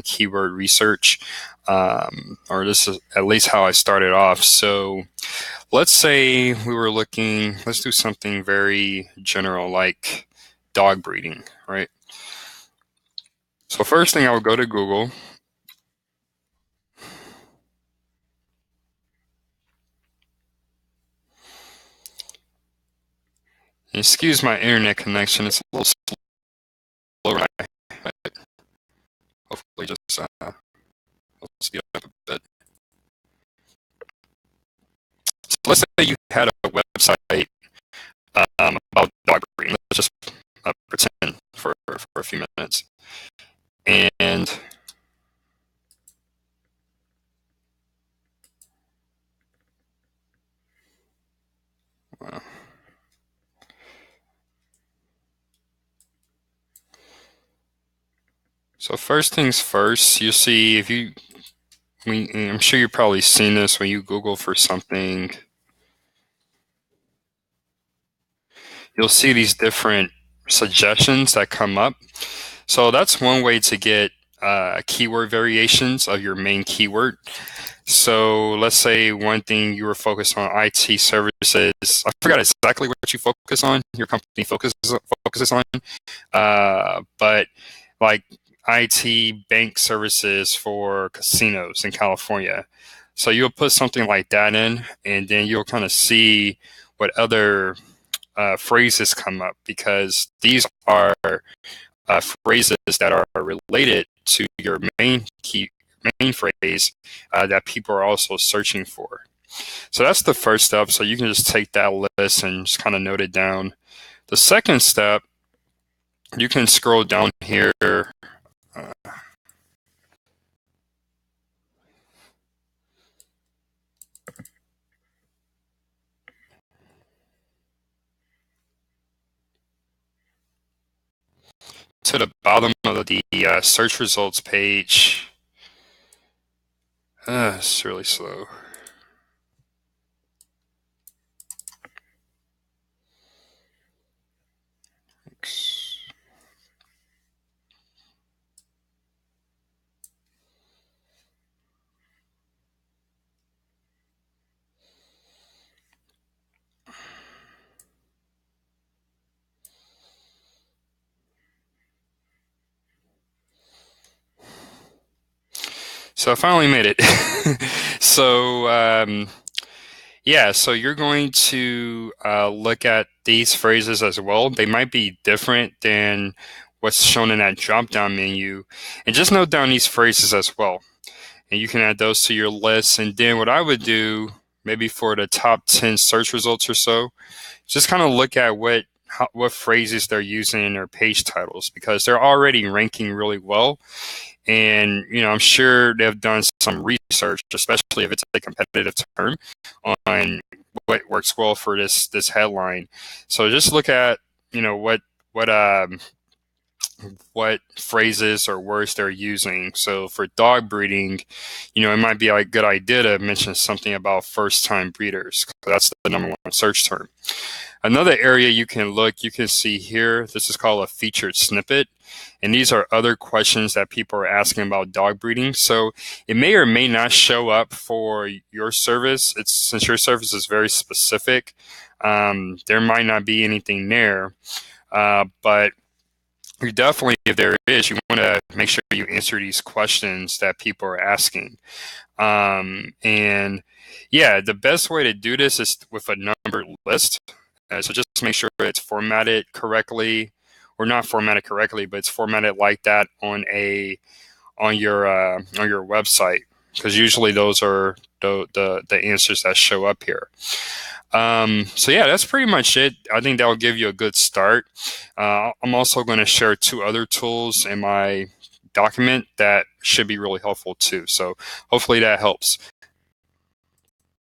keyword research, or this is at least how I started off. So let's say we were looking, let's do something very general like dog breeding, right? So first thing, I would go to Google. Excuse my internet connection, it's a little slow. Hopefully just speed up a bit. So let's say you had a website about dog breeding. Let's just pretend for a few minutes. And so first things first, you see if you, I'm sure you've probably seen this when you Google for something, you'll see these different suggestions that come up. So that's one way to get keyword variations of your main keyword. So let's say one thing you were focused on IT services. I forgot exactly what you focus on. Your company focuses on, but like IT bank services for casinos in California. So you'll put something like that in, and then you'll kind of see what other phrases come up, because these are phrases that are related to your main phrase that people are also searching for. So that's the first step. So you can just take that list and just kind of note it down. The second step, you can scroll down here. To the bottom of the search results page. It's really slow. So I finally made it. So yeah, so you're going to look at these phrases as well. They might be different than what's shown in that drop-down menu, and just note down these phrases as well. And you can add those to your list. And then what I would do, maybe for the top 10 search results or so, just kind of look at what phrases they're using in their page titles, because they're already ranking really well. And I'm sure they've done some research, especially if it's a competitive term, on what works well for this headline. So just look at what what phrases or words they're using. So for dog breeding, it might be a good idea to mention something about first-time breeders. That's the number one search term. Another area you can look, you can see here, this is called a featured snippet. And these are other questions that people are asking about dog breeding. So it may or may not show up for your service. Since your service is very specific, there might not be anything there. But you definitely, if there is, you want to make sure you answer these questions that people are asking. And yeah, the best way to do this is with a numbered list. So just make sure it's formatted correctly, or not formatted correctly, but it's formatted like that on your website, because usually those are the answers that show up here. So yeah, that's pretty much it. I think that will give you a good start. I'm also going to share 2 other tools in my document that should be really helpful too. So hopefully that helps.